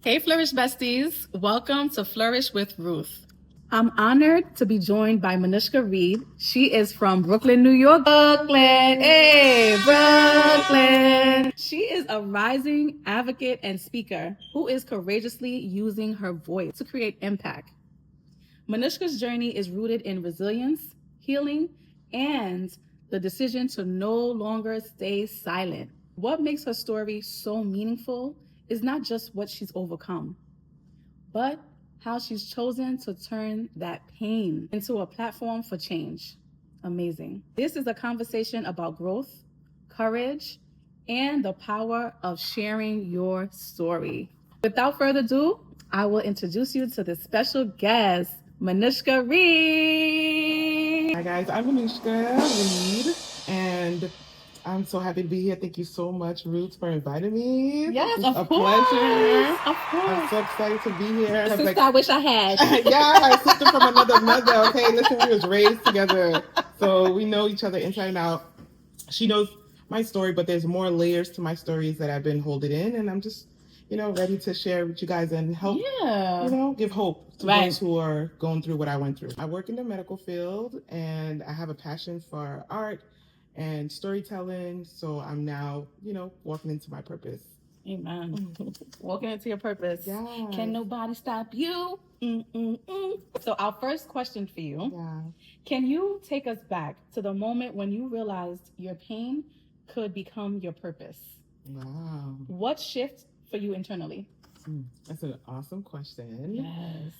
Hey, Flourish besties. Welcome to Flourish with Ruth. I'm honored to be joined by Manushka Reid. She is from Brooklyn, New York. Brooklyn, hey, Brooklyn. She is a rising advocate and speaker who is courageously using her voice to create impact. Manushka's journey is rooted in resilience, healing, and the decision to no longer stay silent. What makes her story so meaningful is not just what she's overcome, but how she's chosen to turn that pain into a platform for change. Amazing. This is a conversation about growth, courage, and the power of sharing your story. Without further ado, I will introduce you to this special guest, Manushka Reids. Hi guys, I'm Manushka Reid, and I'm so happy to be here. Thank you so much, Ruth, for inviting me. Yes, it's of a course. pleasure. Of course. I'm so excited to be here. The sister I wish I had. Yeah, sister from another mother. Okay, listen, we was raised together, so we know each other inside and out. She knows my story, but there's more layers to my stories that I've been holding in, and I'm just, ready to share with you guys and help, give hope to those who are going through what I went through. I work in the medical field, and I have a passion for art and storytelling, so I'm now, walking into my purpose. Amen. Walking into your purpose. Yeah. Can nobody stop you? So our first question for you, can you take us back to the moment when you realized your pain could become your purpose? Wow. What shift for you internally? That's an awesome question. Yes.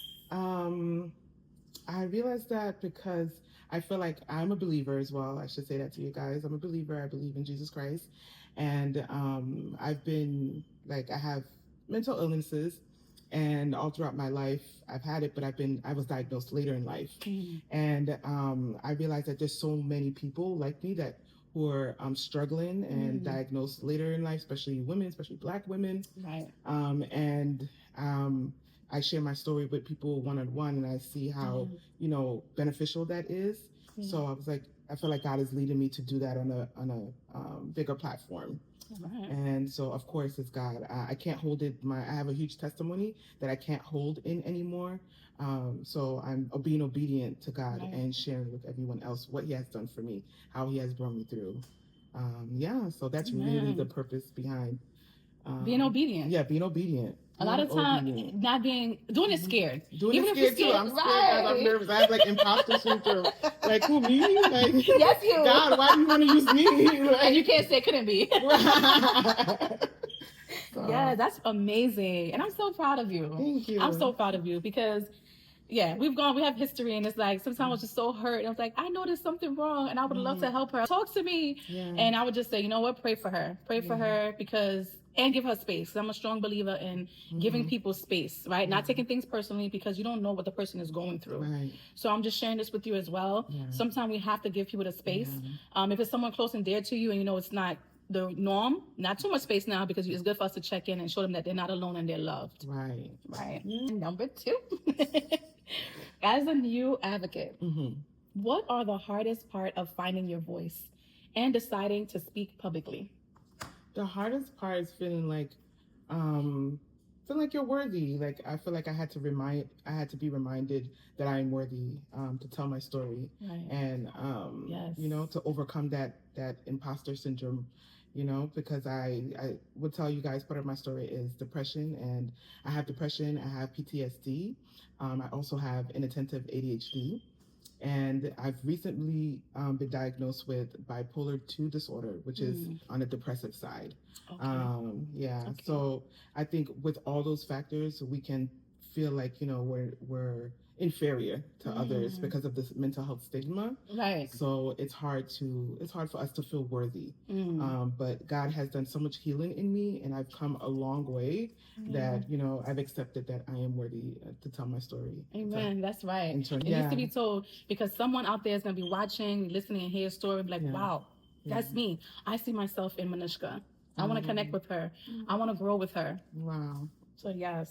I realized that because I feel like I'm a believer as well. I should say that to you guys. I'm a believer. I believe in Jesus Christ. And I've been, I have mental illnesses. And all throughout my life, I've had it, but I was diagnosed later in life. And I realized that there's so many people like me who are struggling and diagnosed later in life, especially women, especially Black women. Right. I share my story with people one-on-one, and I see how, beneficial that is. So I was like, I feel like God is leading me to do that on a bigger platform. Right. And so, of course, it's God. I can't hold it. I have a huge testimony that I can't hold in anymore. So I'm being obedient to God and sharing with everyone else what He has done for me, how He has brought me through. So that's really the purpose behind being obedient. Yeah, being obedient. A lot of time, doing it scared. Doing it scared too. I'm scared because I'm nervous. I have imposter syndrome. Like, who, me? Yes, you. God, why do you want to use me? And you can't say it couldn't be. So. Yeah, that's amazing. And I'm so proud of you. Thank you. I'm so proud of you because, we have history, and it's like, sometimes I was just so hurt. And I was like, I know there's something wrong, and I would love to help her. Talk to me. Yeah. And I would just say, you know what, pray for her. Pray for her and give her space. I'm a strong believer in giving people space, right? Not taking things personally because you don't know what the person is going through. Right. So I'm just sharing this with you as well. Yeah. Sometimes we have to give people the space. Yeah. If it's someone close and dear to you and it's not the norm, not too much space now, because it's good for us to check in and show them that they're not alone and they're loved. Right. Right. Yeah. Number 2, as a new advocate, what are the hardest part of finding your voice and deciding to speak publicly? The hardest part is feeling like you're worthy. Like, I feel like I had to be reminded that I am worthy to tell my story. Right. And to overcome that imposter syndrome. Because I would tell you guys, part of my story is depression, and I have depression, I have PTSD. I also have inattentive ADHD. And I've recently been diagnosed with bipolar 2 disorder, which is on the depressive side. Okay. So I think with all those factors, we can feel like, we're inferior to others because of this mental health stigma. Right. So it's hard for us to feel worthy. But God has done so much healing in me, and I've come a long way that, I've accepted that I am worthy to tell my story. Amen. That's right. It needs to be told, because someone out there is going to be watching, listening, and hear a story and be like, wow, that's me. I see myself in Manushka. I want to connect with her. I want to grow with her. Wow. So thank you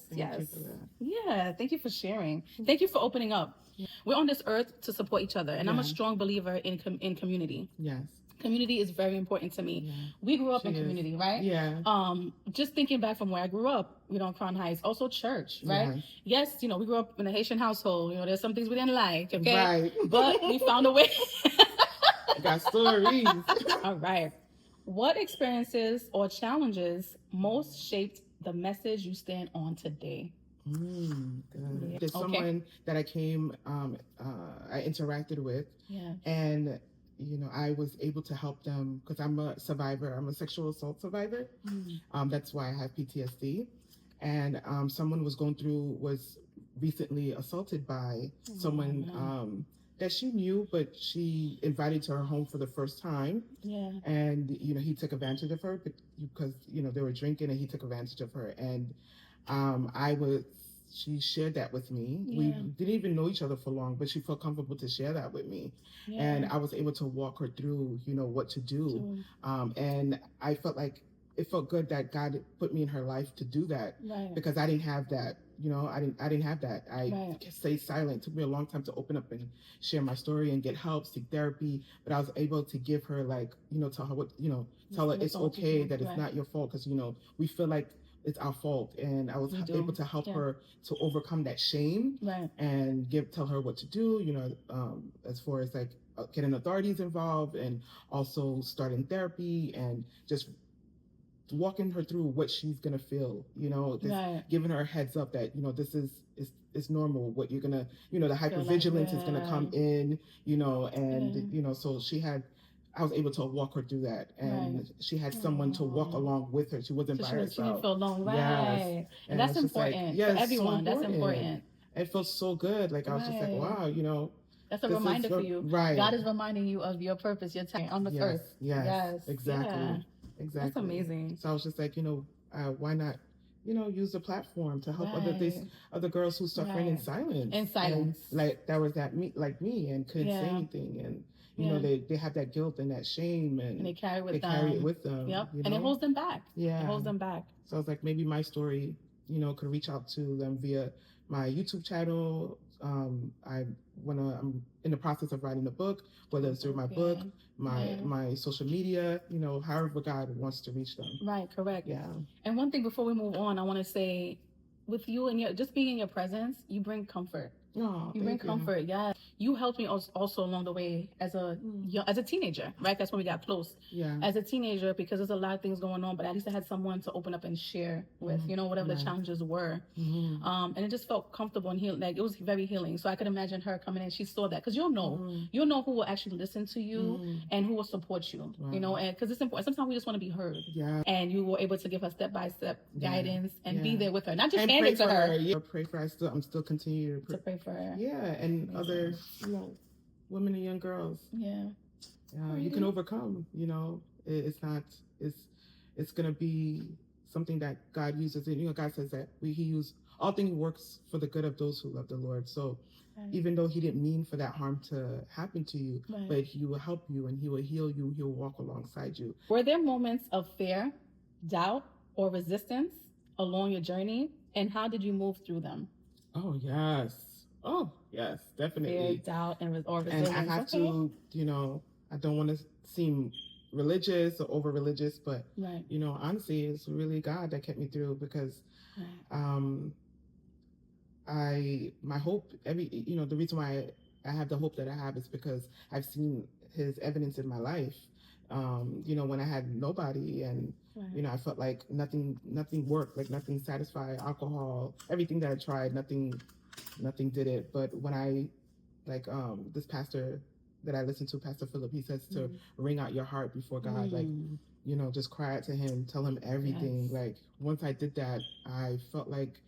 for that. Yeah, thank you for sharing. Thank you for opening up. We're on this earth to support each other, and I'm a strong believer in community. Yes. Community is very important to me. We grew up in community, right? Just thinking back from where I grew up, Crown Heights, also church, right? Yes, we grew up in a Haitian household. There's some things we didn't like, okay? Right. But we found a way. I got stories. All right. What experiences or challenges most shaped the message you stand on today? There's someone that I interacted with, and I was able to help them because I'm a survivor. I'm a sexual assault survivor. That's why I have PTSD. And someone was recently assaulted by someone that she knew, but she invited to her home for the first time. And he took advantage of her because they were drinking, and he took advantage of her. And she shared that with me. We didn't even know each other for long, but she felt comfortable to share that with me. And I was able to walk her through, what to do. And I felt like it felt good that God put me in her life to do that, because I didn't have that. I didn't have that. I stayed silent. It took me a long time to open up and share my story and get help, seek therapy. But I was able to give her tell her what, tell her it's okay, that it's not your fault, because we feel like it's our fault. And I was able to help her to overcome that shame, and tell her what to do, as far as getting authorities involved, and also starting therapy, and just walking her through what she's gonna feel, giving her a heads up that this is normal, what you're gonna, the hypervigilance is gonna come in, and so I was able to walk her through that, and she had someone to walk along with her. She wasn't by herself. She didn't feel alone, right? And that's important for everyone. So that's important. It felt so good. I was just like, wow, that's a reminder for you. Right. God is reminding you of your purpose, your time on the earth. Yes. Exactly. Yeah. Exactly. That's amazing. So I was just like, why not, use the platform to help other girls who suffering in silence. In silence. And, that was me, and couldn't say anything. And, they have that guilt and that shame, and they carry it with them. Yep. And it holds them back. Yeah. It holds them back. So I was like, maybe my story, could reach out to them via my YouTube channel. I'm in the process of writing a book, whether it's through my book, my social media, however God wants to reach them. Right, correct. Yeah. And one thing before we move on, I want to say, with you and just being in your presence, you bring comfort. Oh, you bring comfort. Yeah. You helped me also along the way as a teenager, right? That's when we got close. Yeah. As a teenager, because there's a lot of things going on, but at least I had someone to open up and share with, whatever the challenges were. And it just felt comfortable and healing. It was very healing. So I could imagine her coming in. She saw that, because you'll know who will actually listen to you and who will support you, and because it's important. Sometimes we just want to be heard. Yeah. And you were able to give her step-by-step guidance and be there with her, not just hand it to her. Yeah. Pray for her. I'm still continuing to pray for her. Yeah. And other, women and young girls. Yeah. You can overcome, it's going to be something that God uses. And, God says that he uses all things works for the good of those who love the Lord. So even though he didn't mean for that harm to happen to you, but he will help you, and he will heal you. He'll walk alongside you. Were there moments of fear, doubt, or resistance along your journey? And how did you move through them? Oh, yes. Oh, yes, definitely. Fear, doubt, or resilience. And I have to, I don't want to seem religious or over religious, but honestly, it's really God that kept me through, because my hope, the reason why I have the hope that I have is because I've seen his evidence in my life. When I had nobody, and I felt like nothing worked, like nothing satisfied. Alcohol, everything that I tried, nothing did it. But when I this pastor that I listened to, Pastor Philip, he says to wring out your heart before God, just cry out to him, tell him everything. Yes. Once I did that, I felt like,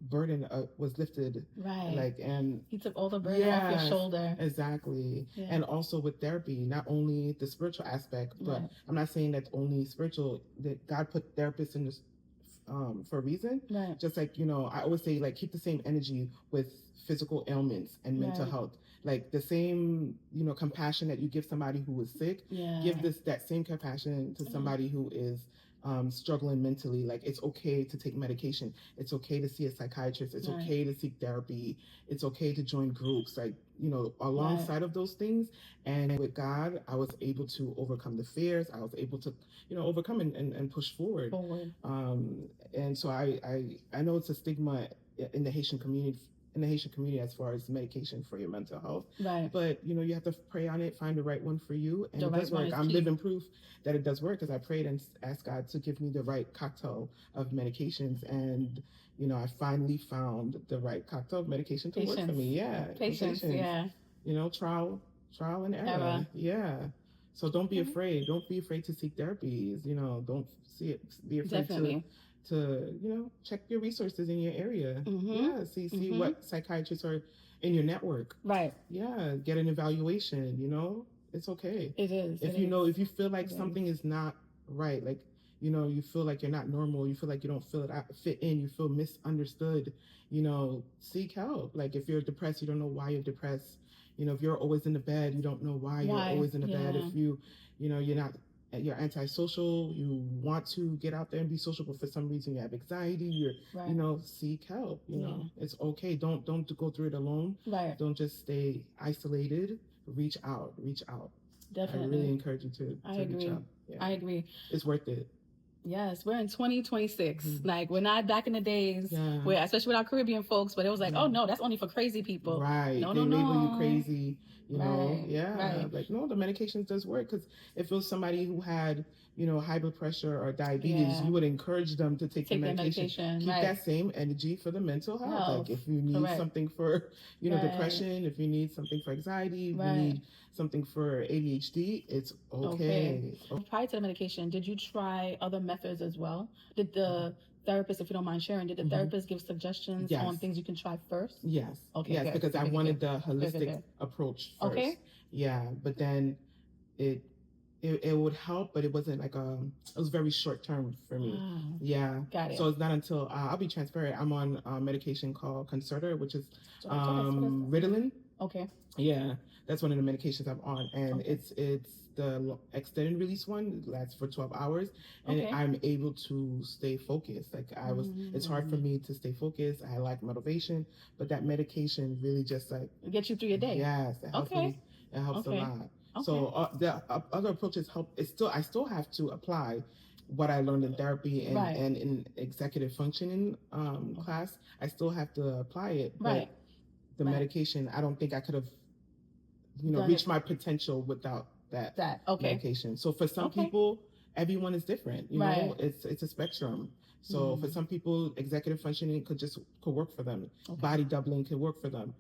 burden was lifted. Right. And he took all the burden off your shoulder. Exactly. Yeah. And also with therapy, not only the spiritual aspect, but I'm not saying that's only spiritual, that God put therapists in this for a reason. Right. Just I always say, keep the same energy with physical ailments and mental health. The same, compassion that you give somebody who is sick, give that same compassion to somebody who is struggling mentally, like it's okay to take medication. It's okay to see a psychiatrist. It's okay to seek therapy. It's okay to join groups, like, alongside of those things. And with God, I was able to overcome the fears. I was able to, overcome and push forward. And so I know it's a stigma in the Haitian community as far as medication for your mental health. Right. But you have to pray on it, find the right one for you, and it does work. I'm living proof that it does work, because I prayed and asked God to give me the right cocktail of medications, and I finally found the right cocktail of medication to work for me. Yeah. Patience. Yeah. Trial and error. Yeah. So don't be afraid. Don't be afraid to seek therapies. Don't be afraid to check your resources in your area. Yeah, see what psychiatrists are in your network. Right. Yeah, get an evaluation. It's okay. It is. If you feel like something is not right, like you feel like you're not normal, you feel like you don't fit in, you feel misunderstood, seek help. Like if you're depressed, you don't know why you're depressed. If you're always in the bed, you don't know why you're always in the bed. If you're antisocial, you want to get out there and be social, but for some reason you have anxiety, seek help. It's okay. Don't go through it alone. Right. Don't just stay isolated. Reach out. Definitely. I really encourage you to reach out. Yeah. I agree. It's worth it. Yes, we're in 2026. Like, we're not back in the days where, especially with our Caribbean folks, but it was like, oh no, that's only for crazy people. Right. They label you crazy, know? Yeah. Right. Like, no, the medications does work, because if it was somebody who had, high blood pressure or diabetes, you would encourage them to take the medication. Keep that same energy for the mental health. Like, if you need something for, depression, if you need something for anxiety, if you need something for ADHD, it's okay. Prior to the medication, did you try other methods as well? Did the therapist, if you don't mind sharing, did the therapist give suggestions on things you can try first? Yes. Okay. Yes, because I wanted the holistic approach first. Okay. Yeah, but then it would help, but it wasn't like it was very short term for me. Yeah. Got it. So it's not until I'll be transparent. I'm on a medication called Concerta, which is Ritalin. Okay. Yeah, that's one of the medications I'm on, and it's the extended release one. It lasts for 12 hours, and I'm able to stay focused. Like it's hard for me to stay focused. I lack motivation, but that medication really just like gets you through your day. Yes, it helps me. It helps a lot. Okay. So the other approaches help. I still have to apply what I learned in therapy and in executive functioning class. I still have to apply it. But the medication, I don't think I could have, reached my potential without that medication. So for some people, everyone is different. You know, it's a spectrum. So for some people, executive functioning could work for them. Body doubling could work for them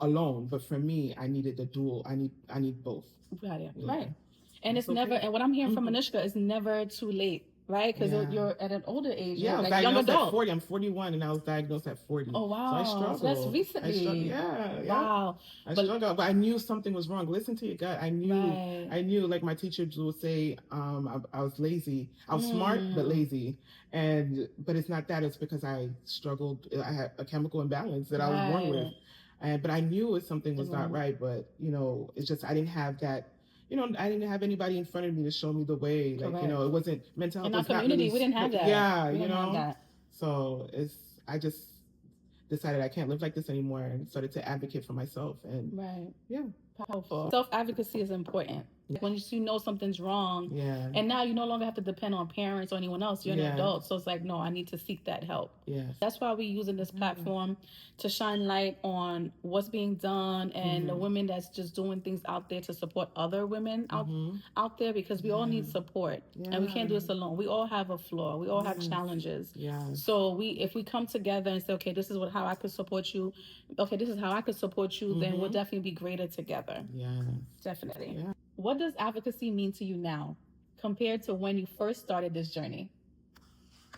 alone. But for me, I needed the dual. I need both. Got it. Yeah. Right. And it's never. And what I'm hearing from Manushka is never too late. Right? Because you're at an older age. Yeah, I was diagnosed at 40. I'm 41, and I was diagnosed at 40. Oh, wow. So I struggled. So that's recently. Wow. I struggled, but I knew something was wrong. Listen to your gut. I knew, like my teacher would say, I was lazy. I was smart, but lazy. But it's not that. It's because I struggled. I had a chemical imbalance that I was born with. But I knew something was not right. But, it's just I didn't have that. I didn't have anybody in front of me to show me the way. Like, it wasn't mental health. In our community, we didn't have that. Yeah, we didn't have that. So I just decided I can't live like this anymore and started to advocate for myself. And powerful. Self-advocacy is important. When you know something's wrong, and now you no longer have to depend on parents or anyone else. You're an adult, so it's like, no, I need to seek that help. Yes. That's why we're using this platform to shine light on what's being done and the women that's just doing things out there to support other women out there, because we all need support and we can't do this alone. We all have a flaw. We all have challenges. So if we come together and say, okay, this is how I could support you. Okay, this is how I could support you. Then we'll definitely be greater together. Yeah, definitely. Yeah. What does advocacy mean to you now compared to when you first started this journey?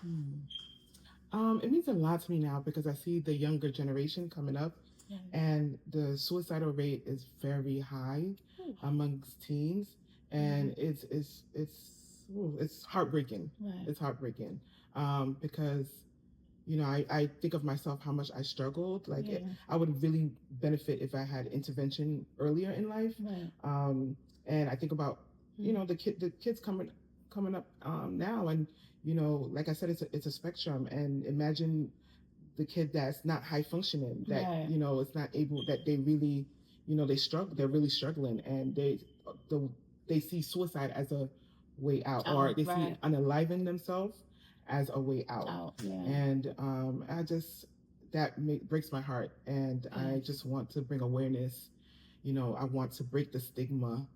It means a lot to me now because I see the younger generation coming up, and the suicidal rate is very high amongst teens, and it's heartbreaking. Right. It's heartbreaking because I think of myself how much I struggled. Like I would really benefit if I had intervention earlier in life. Right. And I think about the kids coming up now, and like I said, it's a spectrum, and imagine the kid that's not high functioning, that is not able, that they really, they struggle, they're really struggling, and they see suicide as a way out, or they see unaliving themselves as a way out. And I just, breaks my heart, and I just want to bring awareness. I want to break the stigma.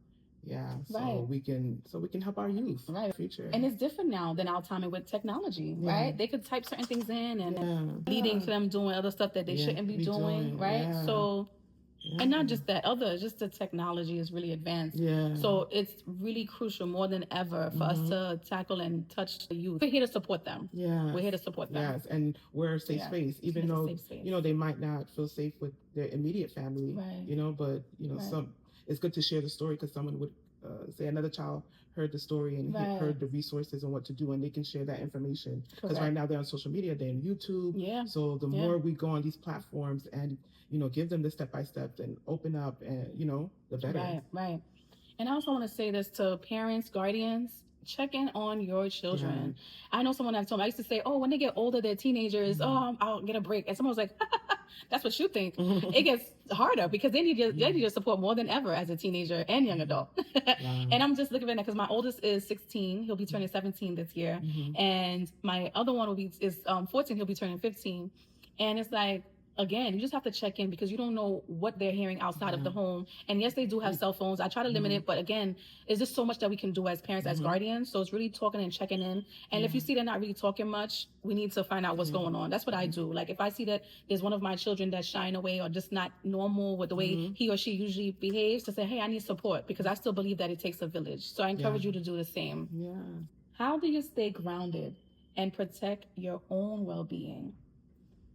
So we can help our youth future. And it's different now than our time with technology, right? They could type certain things in, and leading to them doing other stuff that they shouldn't be doing, right? So and not just that, just the technology is really advanced. So it's really crucial more than ever for us to tackle and touch the youth. We're here to support them. We're here to support them. Yes, and we're a safe space, even though they might not feel safe with their immediate family. But it's good to share the story, because someone would say another child heard the story and heard the resources and what to do, and they can share that information. Because right now they're on social media, they're on YouTube. So the more we go on these platforms and give them the step-by-step and open up, and the better. Right. And I also want to say this to parents, guardians: check in on your children. I know someone that told me, I used to say, oh, when they get older, they're teenagers, I'll get a break. And someone was like, that's what you think. It gets harder, because they need your support more than ever as a teenager and young adult. And I'm just looking at that, because my oldest is 16. He'll be turning 17 this year. And my other one is 14. He'll be turning 15. And it's like, again, you just have to check in, because you don't know what they're hearing outside of the home. And yes, they do have cell phones. I try to limit it, but again, there's just so much that we can do as parents, as guardians. So it's really talking and checking in. And if you see they're not really talking much, we need to find out what's going on. That's what I do. Like, if I see that there's one of my children that's shying away or just not normal with the way he or she usually behaves, to say, hey, I need support, because I still believe that it takes a village. So I encourage you to do the same. How do you stay grounded and protect your own well-being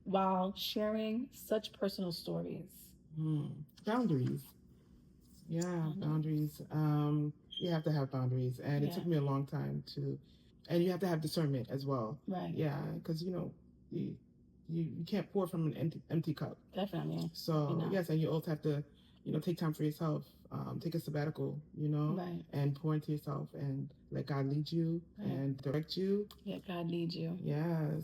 while sharing such personal stories? Boundaries. Boundaries. You have to have boundaries, and it took me a long time to, and you have to have discernment as well. Because you can't pour from an empty cup. Definitely. So yes, and you also have to take time for yourself, take a sabbatical, and pour into yourself, and let God lead you and direct you. Let God lead you. Yes.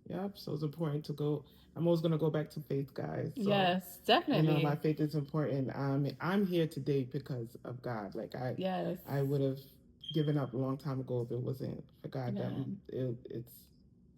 Yep. So it's important to go. I'm always going to go back to faith, guys. So, yes, definitely. My faith is important. I'm here today because of God. Like I would have given up a long time ago if it wasn't for God. It's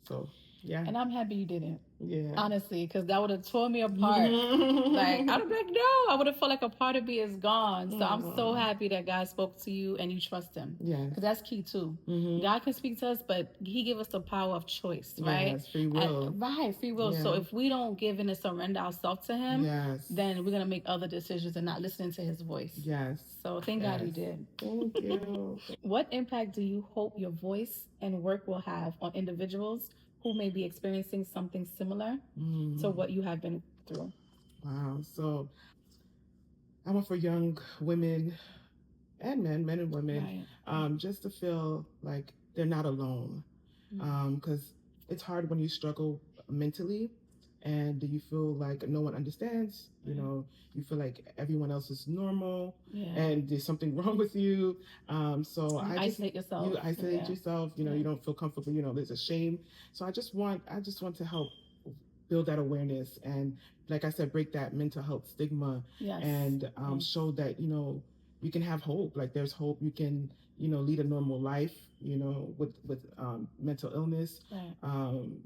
so. Yeah. And I'm happy you didn't. Yeah. Honestly, because that would have torn me apart. Like, I'd have been like, no, I would have felt like a part of me is gone. So I'm so happy that God spoke to you and you trust him. Yeah. Because that's key too. God can speak to us, but he gave us the power of choice, right? Yes, free will. Free will. Yeah. So if we don't give in and surrender ourselves to him, then we're going to make other decisions and not listening to his voice. Yes. So thank God you did. Thank you. What impact do you hope your voice and work will have on individuals who may be experiencing something similar to what you have been through? Wow. So I want for young women and men and women, just to feel like they're not alone. Because it's hard when you struggle mentally and you feel like no one understands, you feel like everyone else is normal and there's something wrong with you. So you isolate yourself. You isolate yourself, you don't feel comfortable, there's a shame. So I just want to help build that awareness and, like I said, break that mental health stigma and show that, you can have hope. Like, there's hope. You can, lead a normal life, with mental illness.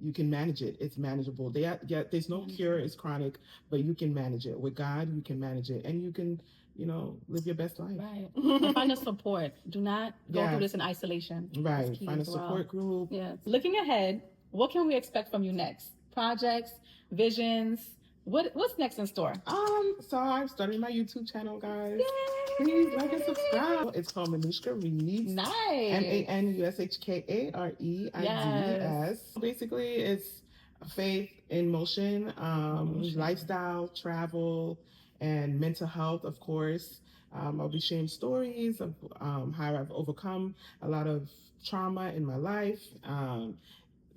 You can manage it. It's manageable. There's no cure. It's chronic, but you can manage it. With God, you can manage it, and you can, live your best life. And find a support. Do not go through this in isolation. Find a support group. Looking ahead, what can we expect from you next? Projects, visions. What's next in store? So I'm starting my YouTube channel, guys. Yay! Please like and subscribe. It's called Manushka Reids. Nice. ManushkaReids. Basically, it's faith in motion, lifestyle, travel, and mental health, of course. I'll be sharing stories of how I've overcome a lot of trauma in my life.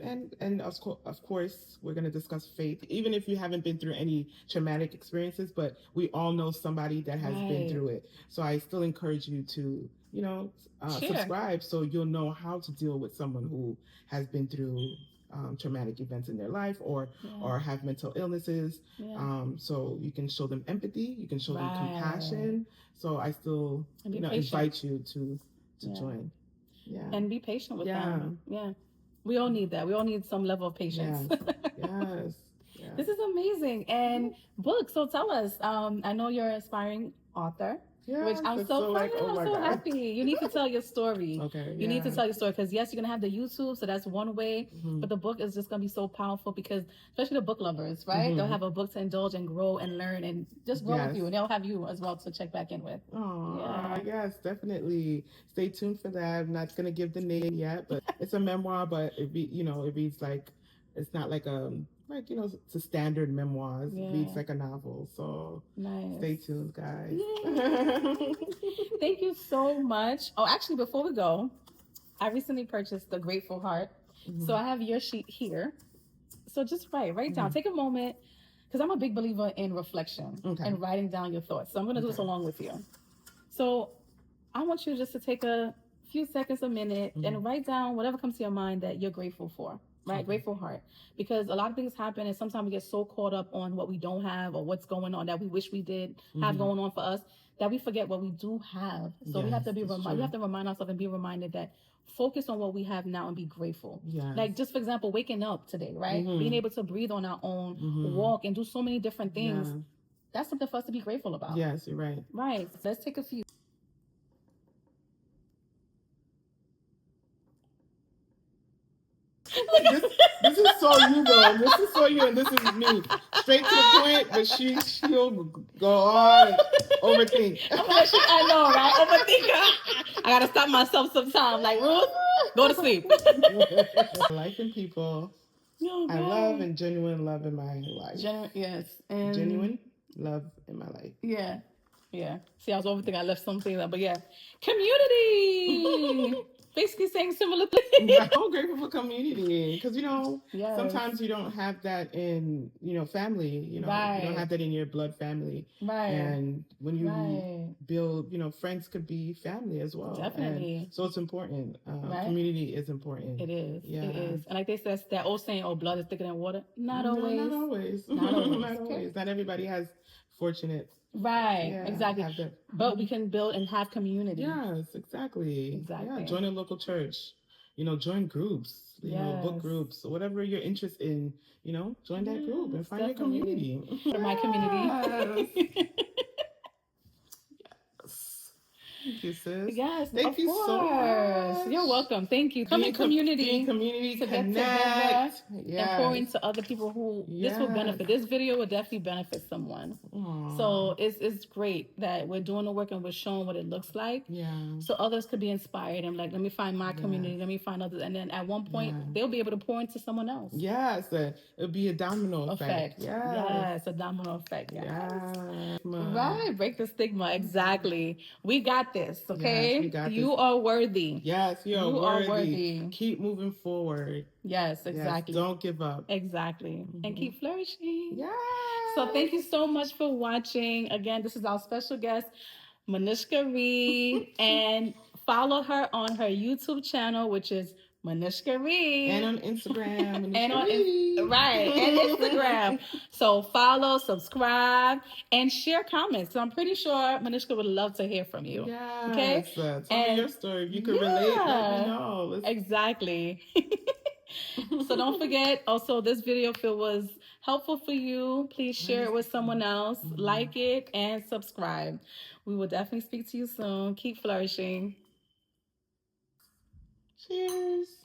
and of course, we're going to discuss faith, even if you haven't been through any traumatic experiences, but we all know somebody that has been through it. So I still encourage you to, subscribe so you'll know how to deal with someone who has been through traumatic events in their life or have mental illnesses. So you can show them empathy, you can show them compassion. So I still, invite you to join. Yeah. And be patient with them. Yeah. We all need that. We all need some level of patience. Yes. This is amazing. And book. So tell us, I know you're an aspiring author. Yeah, which I'm so proud. I'm so happy. You need to tell your story. Okay. You need to tell your story because yes, you're gonna have the YouTube, so that's one way. But the book is just gonna be so powerful because especially the book lovers, right? They'll have a book to indulge and grow and learn and just grow with you, and they'll have you as well to check back in with. Oh, yes, definitely. Stay tuned for that. I'm not gonna give the name yet, but it's a memoir. But it reads like it's not like it's a standard memoir. It reads like a novel. So stay tuned, guys. Thank you so much. Oh, actually, before we go, I recently purchased the Grateful Heart. So I have your sheet here. So just write down. Take a moment, because I'm a big believer in reflection and writing down your thoughts. So I'm going to do this along with you. So I want you just to take a few seconds, a minute, and write down whatever comes to your mind that you're grateful for. Right? Grateful heart. Because a lot of things happen and sometimes we get so caught up on what we don't have or what's going on that we wish we did have going on for us that we forget what we do have. So we have to we have to remind ourselves and be reminded that focus on what we have now and be grateful. Like just for example, waking up today, right? Being able to breathe on our own, walk and do so many different things. That's something for us to be grateful about. Yes, you're right. Right. So let's take a few. This is so you though. This is so you and this is me. Straight to the point, but she'll go on and overthink. I know, right? Overthinker. I gotta stop myself sometimes. Like Ruth, go to sleep. Life and people. I love and genuine love in my life. Yes. And genuine love in my life. Yeah. See, I was overthinking. I left something there, but yeah. Community. Basically saying similar things. I'm grateful for community because sometimes you don't have that in family. You don't have that in your blood family. Right. And when you build, friends could be family as well. Definitely. And so it's important. Community is important. It is. Yeah. It is. And like they said, that old saying, "Oh, blood is thicker than water." Not always. Not always. Not always. Not everybody has fortunate. Right, exactly. But we can build and have community. Yes, exactly. Yeah, join a local church. Join groups. Book groups, whatever you're interested in. Join that group and find your community. My community. Thank you, sis. Yes, thank you so much. You're welcome. Thank you. Come in community. Community to connect. Get together and pour into other people who this will benefit. This video will definitely benefit someone. Aww. So it's great that we're doing the work and we're showing what it looks like. Yeah. So others could be inspired and like, let me find my community. Let me find others. And then at one point, they'll be able to pour into someone else. Yes. It'll be a domino effect. Yes, a domino effect. Yes. Right. Break the stigma. Exactly. We got this, okay? Yes, we got you are worthy. Yes, you are worthy. Keep moving forward. Yes, exactly. Yes, don't give up. Exactly. And keep flourishing. Yes. So thank you so much for watching. Again, this is our special guest, Manushka Reid. And follow her on her YouTube channel, which is Manushka Reids. And on Instagram. and Instagram. So follow, subscribe, and share comments. So I'm pretty sure Manushka would love to hear from you. Yes. Okay? Tell me your story. If you can relate, let me know. Exactly. So don't forget, also, this video, if it was helpful for you, please share it with someone else, like it, and subscribe. We will definitely speak to you soon. Keep flourishing. Cheers.